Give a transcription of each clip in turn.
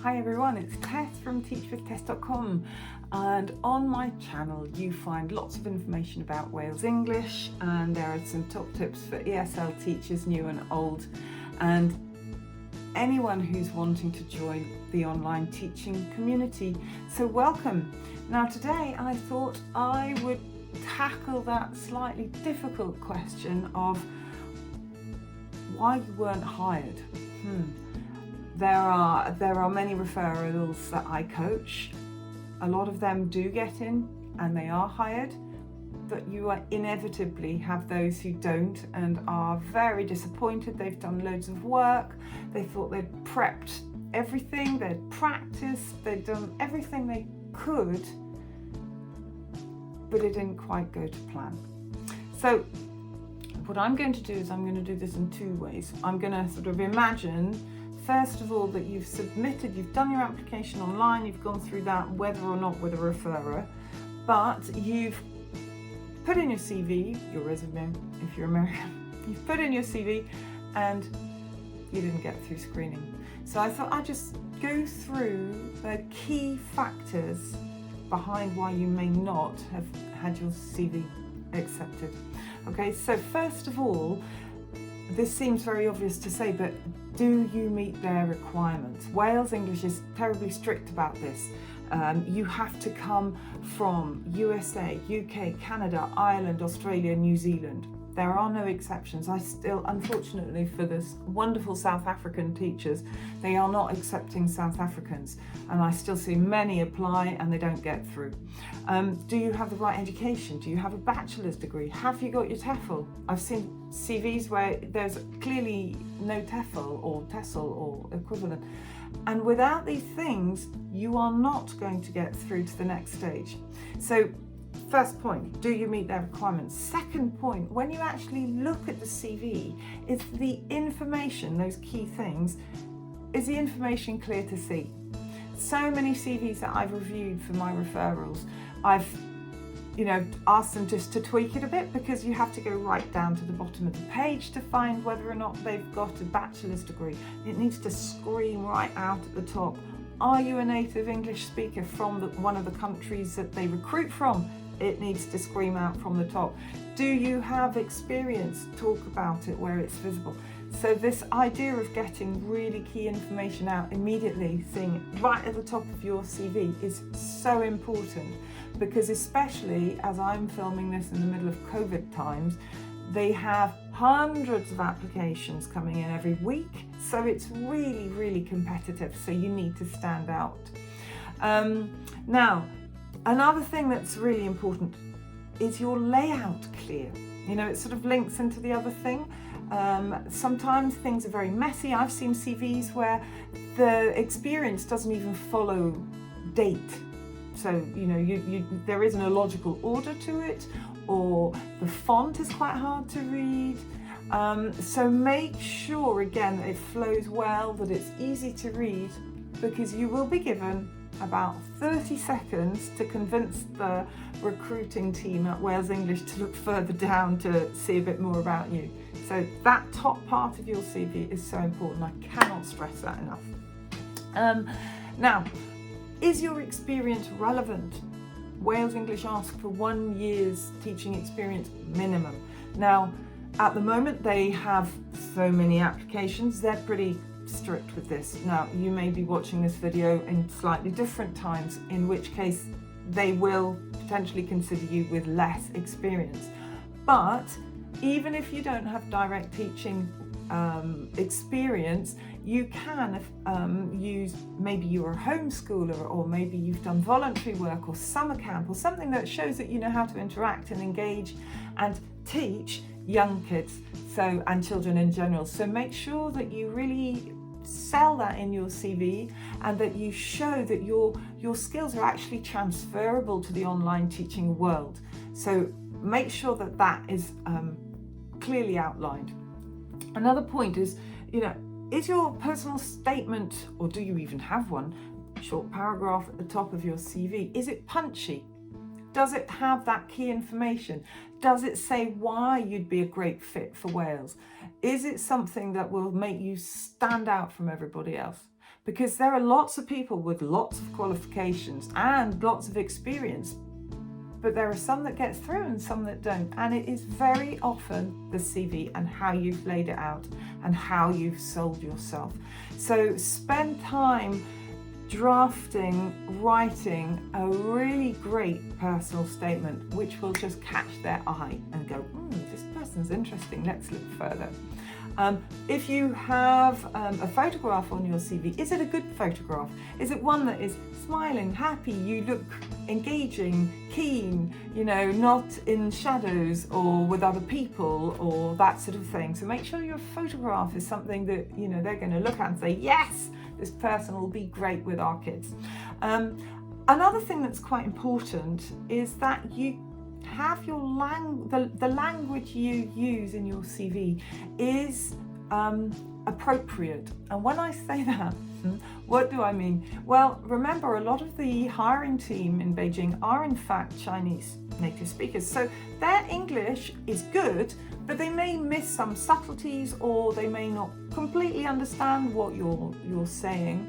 Hi everyone, it's Tess from teachwithtess.com, and on my channel you find lots of information about Wales English, and there are some top tips for ESL teachers, new and old, and anyone who's wanting to join the online teaching community. So welcome. Now today I thought I would tackle that slightly difficult question of why you weren't hired. There are many referrals that I coach. A lot of them do get in and they are hired, but you are inevitably have those who don't and are very disappointed. They've done loads of work. They thought they'd prepped everything, they'd practiced, they'd done everything they could, but it didn't quite go to plan. So what I'm going to do is I'm going to do this in two ways. I'm going to sort of imagine, first of all, that you've done your application online, you've gone through that whether or not with a referrer, but you've put in your CV, your resume if you're American, you've put in your CV and you didn't get through screening. So I thought I'd just go through the key factors behind why you may not have had your CV accepted. Okay, so first of all, this seems very obvious to say, but do you meet their requirements? Wales English is terribly strict about this. You have to come from USA, UK, Canada, Ireland, Australia, New Zealand. There are no exceptions. I still, unfortunately for this wonderful South African teachers, they are not accepting South Africans. And I still see many apply and they don't get through. Do you have the right education? Do you have a bachelor's degree? Have you got your TEFL? I've seen CVs where there's clearly no TEFL or TESOL or equivalent. And without these things, you are not going to get through to the next stage. So first point, do you meet their requirements? Second point, when you actually look at the CV, is the information, those key things, is the information clear to see? So many CVs that I've reviewed for my referrals, I've asked them just to tweak it a bit, because you have to go right down to the bottom of the page to find whether or not they've got a bachelor's degree. It needs to scream right out at the top. Are you a native English speaker from one of the countries that they recruit from? It needs to scream out from the top. Do you have experience? Talk about it where it's visible. So this idea of getting really key information out immediately, seeing it right at the top of your CV, is so important, because especially as I'm filming this in the middle of COVID times, they have hundreds of applications coming in every week. So it's really, really competitive. So you need to stand out. Now, another thing that's really important is your layout clear. It sort of links into the other thing. Sometimes things are very messy. I've seen CVs where the experience doesn't even follow date. So, there isn't a logical order to it, or the font is quite hard to read. So make sure, again, that it flows well, that it's easy to read, because you will be given about 30 seconds to convince the recruiting team at Wales English to look further down to see a bit more about you. So that top part of your CV is so important. I cannot stress that enough. Now, is your experience relevant? Wales English asks for 1 year's teaching experience minimum. Now, at the moment, they have so many applications, they're pretty strict with this. Now, you may be watching this video in slightly different times, in which case they will potentially consider you with less experience. But even if you don't have direct teaching experience, you can use, maybe you're a homeschooler, or maybe you've done voluntary work or summer camp or something that shows that you know how to interact and engage and teach young kids, and children in general. So make sure that you really sell that in your CV, and that you show that your skills are actually transferable to the online teaching world. So make sure that that is clearly outlined. Another point is, is your personal statement, or do you even have one, short paragraph at the top of your CV, is it punchy? Does it have that key information? Does it say why you'd be a great fit for Wales? Is it something that will make you stand out from everybody else? because there are lots of people with lots of qualifications and lots of experience, but there are some that get through and some that don't. And it is very often the CV and how you've laid it out and how you've sold yourself. So spend time drafting, writing a really great personal statement, which will just catch their eye and go, this person's interesting, let's look further. If you have a photograph on your CV, is it a good photograph? Is it one that is smiling, happy, you look engaging, keen, not in shadows or with other people or that sort of thing? So make sure your photograph is something that, they're going to look at and say, yes, this person will be great with our kids. Another thing that's quite important is that you have your the language you use in your CV is appropriate. And when I say that, what do I mean? Well, remember, a lot of the hiring team in Beijing are in fact Chinese native speakers. So their English is good, but they may miss some subtleties or they may not completely understand what you're saying.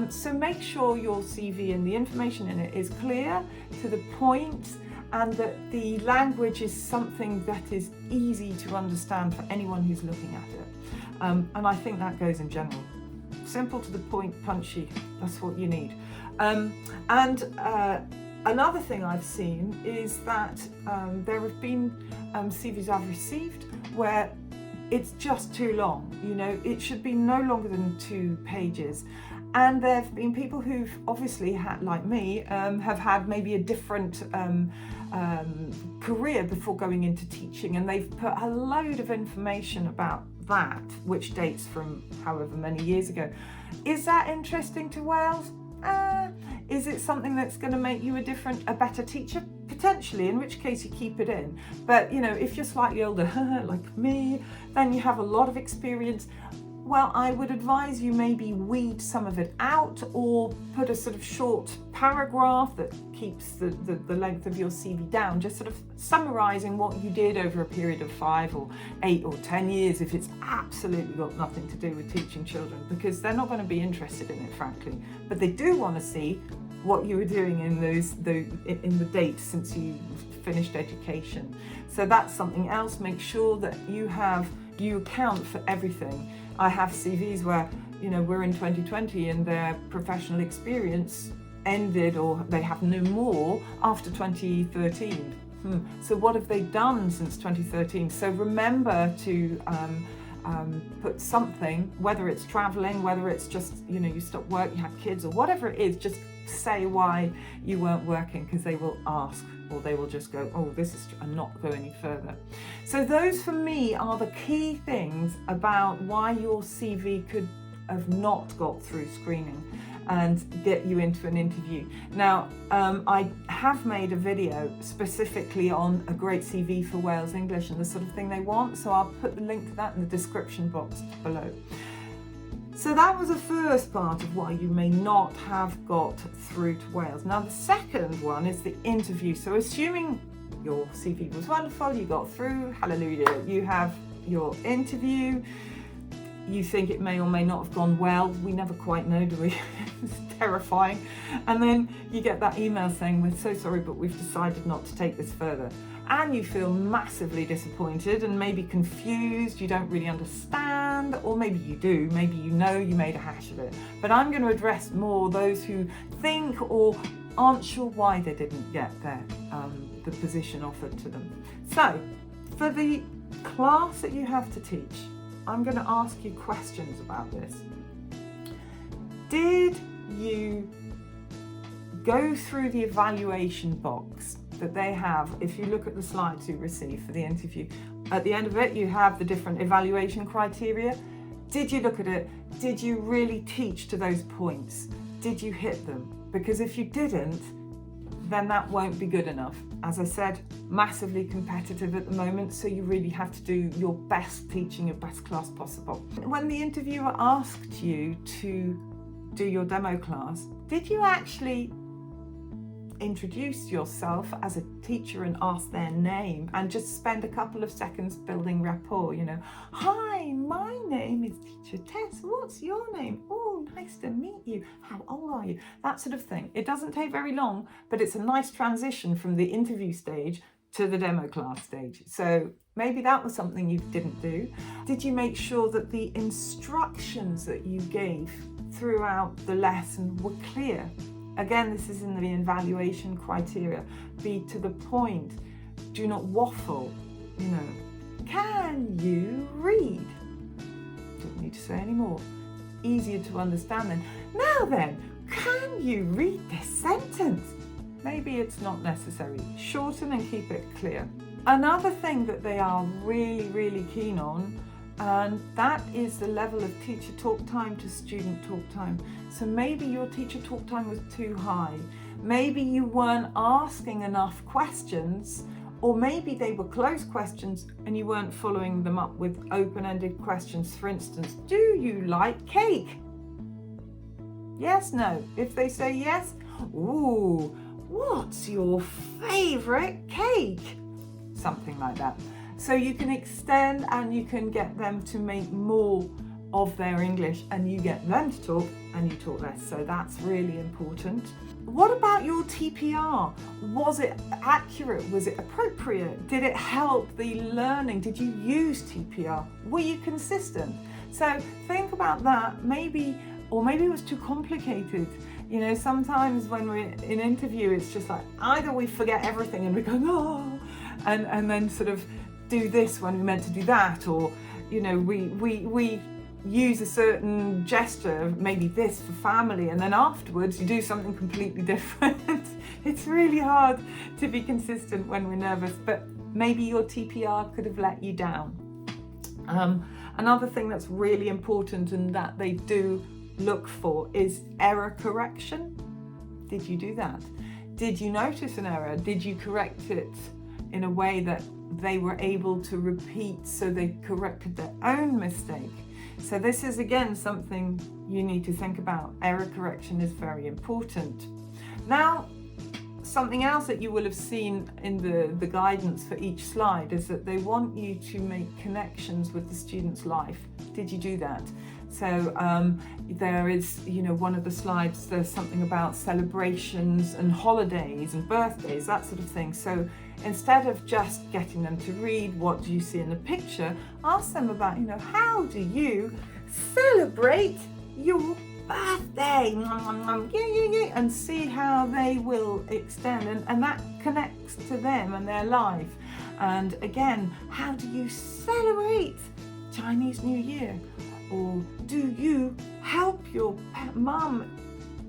So make sure your CV and the information in it is clear, to the point, and that the language is something that is easy to understand for anyone who's looking at it. And I think that goes in general. Simple, to the point, punchy, that's what you need. Another thing I've seen is that there have been CVs I've received where it's just too long. It should be no longer than 2 pages. And there have been people who've obviously had, like me, have had maybe a different career before going into teaching, and they've put a load of information about that, which dates from however many years ago. Is that interesting to Wales? Is it something that's going to make you a better teacher? Potentially, in which case you keep it in. But if you're slightly older, like me, then you have a lot of experience. Well, I would advise you maybe weed some of it out, or put a sort of short paragraph that keeps the length of your CV down, just sort of summarising what you did over a period of 5 or 8 or 10 years, if it's absolutely got nothing to do with teaching children, because they're not going to be interested in it, frankly. But they do want to see what you were doing in the dates since you finished education. So that's something else. Make sure that you account for everything. I have CVs where, we're in 2020 and their professional experience ended, or they have no more after 2013. So what have they done since 2013? So remember to put something, whether it's traveling, whether it's just, you stopped work, you had kids, or whatever it is, just say why you weren't working, because they will ask, or they will just go, and not go any further. So those for me are the key things about why your CV could have not got through screening and get you into an interview. Now, I have made a video specifically on a great CV for Wales English and the sort of thing they want, so I'll put the link to that in the description box below. So that was the first part of why you may not have got through to Wales. Now the second one is the interview. So assuming your CV was wonderful, you got through, hallelujah, you have your interview, you think it may or may not have gone well, we never quite know, do we? It's terrifying. And then you get that email saying, we're so sorry, but we've decided not to take this further. And you feel massively disappointed and maybe confused, you don't really understand, or maybe you do, maybe you made a hash of it. But I'm going to address more those who think or aren't sure why they didn't get the position offered to them. So, for the class that you have to teach, I'm going to ask you questions about this. Did you go through the evaluation box that they have? If you look at the slides you received for the interview, at the end of it you have the different evaluation criteria. Did you look at it? Did you really teach to those points? Did you hit them? Because if you didn't, then that won't be good enough. As I said, massively competitive at the moment, so you really have to do your best teaching, your best class possible. When the interviewer asked you to do your demo class, did you actually introduce yourself as a teacher and ask their name, and just spend a couple of seconds building rapport. Hi, my name is Teacher Tess. What's your name? Oh, nice to meet you. How old are you? That sort of thing. It doesn't take very long, but it's a nice transition from the interview stage to the demo class stage. So maybe that was something you didn't do. Did you make sure that the instructions that you gave throughout the lesson were clear? Again, this is in the evaluation criteria. Be to the point. Do not waffle. Can you read? Don't need to say any more. Easier to understand then. Now then, can you read this sentence? Maybe it's not necessary. Shorten and keep it clear. Another thing that they are really, really keen on, and that is the level of teacher talk time to student talk time. So maybe your teacher talk time was too high. Maybe you weren't asking enough questions, or maybe they were closed questions and you weren't following them up with open-ended questions. For instance, do you like cake? Yes, no. If they say yes, ooh, what's your favourite cake? Something like that. So you can extend and you can get them to make more of their English, and you get them to talk and you talk less. So that's really important. What about your TPR? Was it accurate? Was it appropriate? Did it help the learning? Did you use TPR? Were you consistent? So think about that. Maybe it was too complicated. Sometimes when we're in interview, it's just like either we forget everything and we go, oh, and then sort of do this when we meant to do that, or we use a certain gesture, maybe this for family, and then afterwards you do something completely different. It's really hard to be consistent when we're nervous, but maybe your TPR could have let you down. Another thing that's really important and that they do look for is error correction. Did you do that? Did you notice an error? Did you correct it in a way that they were able to repeat, so they corrected their own mistake? So this is again something you need to think about. Error correction is very important. Now, something else that you will have seen in the guidance for each slide is that they want you to make connections with the student's life. Did you do that? So there is, one of the slides, there's something about celebrations and holidays and birthdays, that sort of thing. So instead of just getting them to read what do you see in the picture, ask them about, how do you celebrate your birthday? And see how they will extend, and that connects to them and their life. And again, how do you celebrate Chinese New Year? Or do you help your mum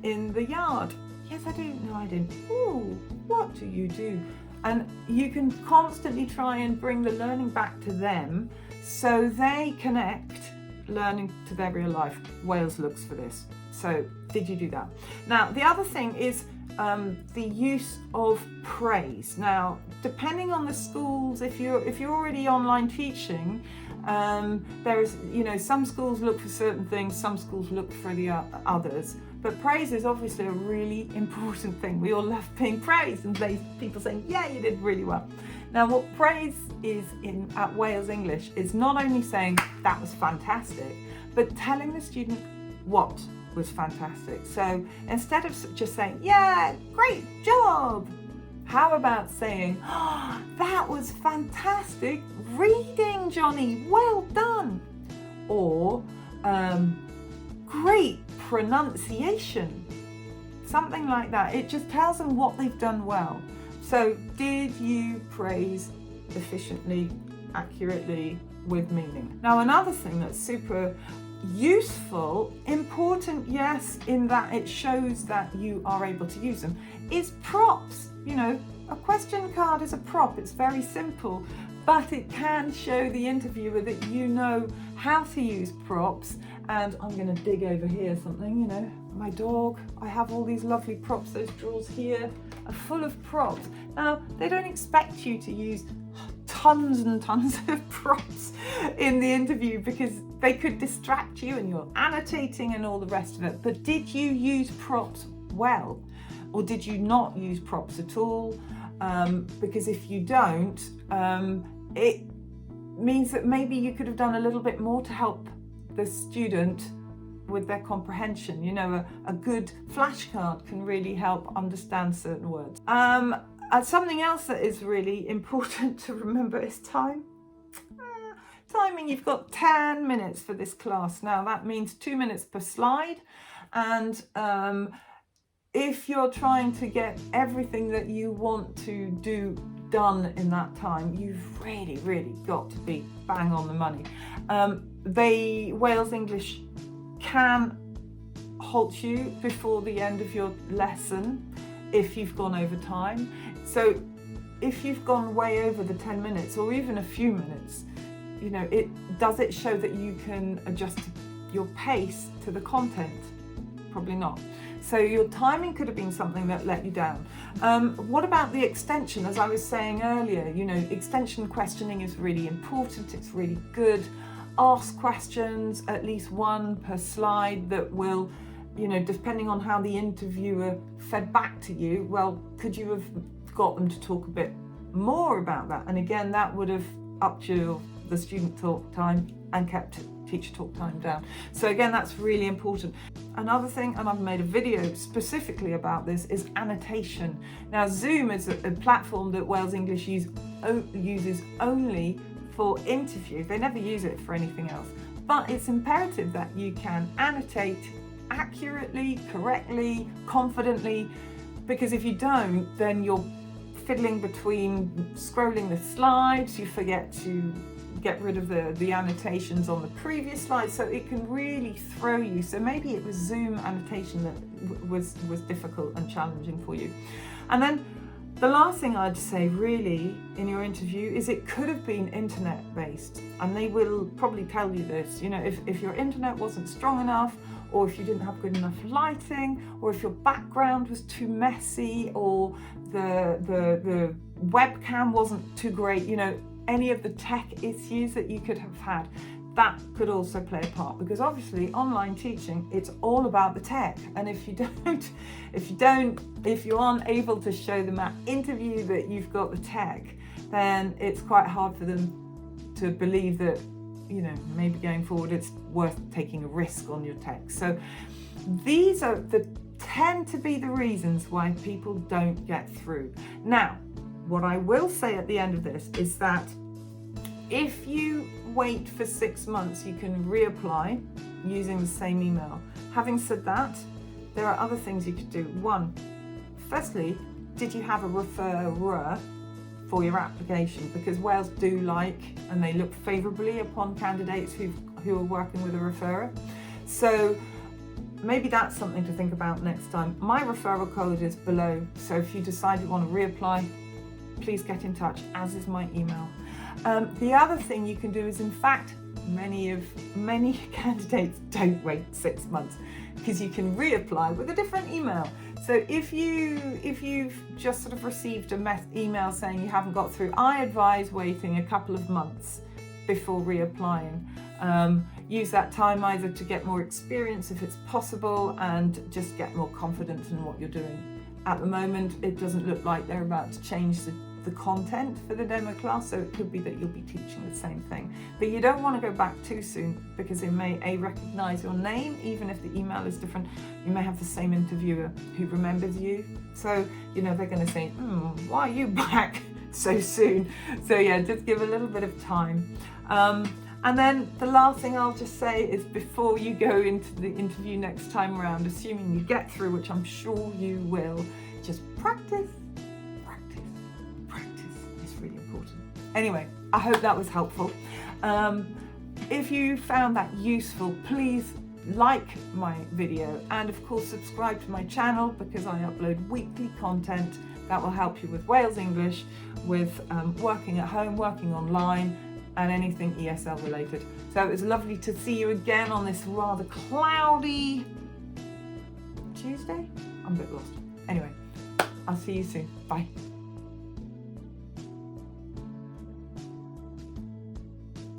in the yard? Yes, I do. No, I didn't. Ooh, what do you do? And you can constantly try and bring the learning back to them so they connect learning to their real life. Wales looks for this. So did you do that? Now, the other thing is the use of praise. Now, depending on the schools, if you're already online teaching, there is, some schools look for certain things, some schools look for the others. But praise is obviously a really important thing. We all love being praised and people saying, yeah, you did really well. Now, what praise is at Wales English is not only saying that was fantastic, but telling the student what was fantastic. So instead of just saying, yeah, great job, how about saying, oh, that was fantastic reading, Johnny, well done. Or great pronunciation, something like that. It just tells them what they've done well. So did you praise efficiently, accurately, with meaning? Now, another thing that's super useful, important, yes, in that it shows that you are able to use them, is props. A question card is a prop. It's very simple, but it can show the interviewer that you know how to use props. And I'm going to dig over here something, my dog, I have all these lovely props. Those drawers here are full of props. Now, they don't expect you to use tons and tons of props in the interview because they could distract you and you're annotating and all the rest of it. But did you use props well? or did you not use props at all? Because if you don't, it means that maybe you could have done a little bit more to help the student with their comprehension. You know, a good flashcard can really help understand certain words. And something else that is really important to remember is time. Timing, you've got 10 minutes for this class. Now that means 2 minutes per slide, and if you're trying to get everything that you want to do done in that time, you've really got to be bang on the money. Wales English can halt you before the end of your lesson if you've gone over time. So if you've gone way over the 10 minutes or even a few minutes, you know, does it show that you can adjust your pace to the content? Probably not. So your timing could have been something that let you down. What about the extension? As I was saying earlier, you know, extension questioning is really important. It's really good. Ask questions, at least one per slide, that will, you know, depending on how the interviewer fed back to you, well, could you have got them to talk a bit more about that? And again, that would have upped the student talk time and kept teacher talk time down. So again, that's really important. Another thing, and I've made a video specifically about this, is annotation. Now, Zoom is a platform that Wales English uses only for interviews. They never use it for anything else. But it's imperative that you can annotate accurately, correctly, confidently, because if you don't, then you're fiddling between scrolling the slides, you forget to get rid of the annotations on the previous slide, so it can really throw you. So maybe it was Zoom annotation that was difficult and challenging for you. And then the last thing I'd say really in your interview is it could have been internet based, and they will probably tell you this. You know, if your internet wasn't strong enough, or if you didn't have good enough lighting, or if your background was too messy, or the webcam wasn't too great, you know, any of the tech issues that you could have had, that could also play a part, because obviously online teaching, it's all about the tech. And if you aren't able to show them at interview that you've got the tech, then it's quite hard for them to believe that, you know, maybe going forward it's worth taking a risk on your tech. So these tend to be the reasons why people don't get through. Now, what I will say at the end of this is that if you wait for 6 months, you can reapply using the same email. Having said that, there are other things you could do. Firstly, did you have a referrer for your application? Because Wales do like, and they look favourably upon candidates who are working with a referrer. So maybe that's something to think about next time. My referral code is below, so if you decide you want to reapply, please get in touch, as is my email. The other thing you can do is, in fact, many candidates don't wait 6 months, because you can reapply with a different email. So if you've just sort of received a email saying you haven't got through, I advise waiting a couple of months before reapplying. Use that time either to get more experience if it's possible, and just get more confidence in what you're doing. At the moment, it doesn't look like they're about to change the content for the demo class, so it could be that you'll be teaching the same thing. But you don't want to go back too soon, because they may recognise your name, even if the email is different. You may have the same interviewer who remembers you, so you know they're going to say, why are you back so soon? So yeah, just give a little bit of time. And then the last thing I'll just say is, before you go into the interview next time around, assuming you get through, which I'm sure you will, just practice. It's really important. Anyway, I hope that was helpful. If you found that useful, please like my video, and of course subscribe to my channel, because I upload weekly content that will help you with Wales English, with working at home, working online, and anything ESL related. So it was lovely to see you again on this rather cloudy Tuesday. I'm a bit lost. Anyway, I'll see you soon. Bye.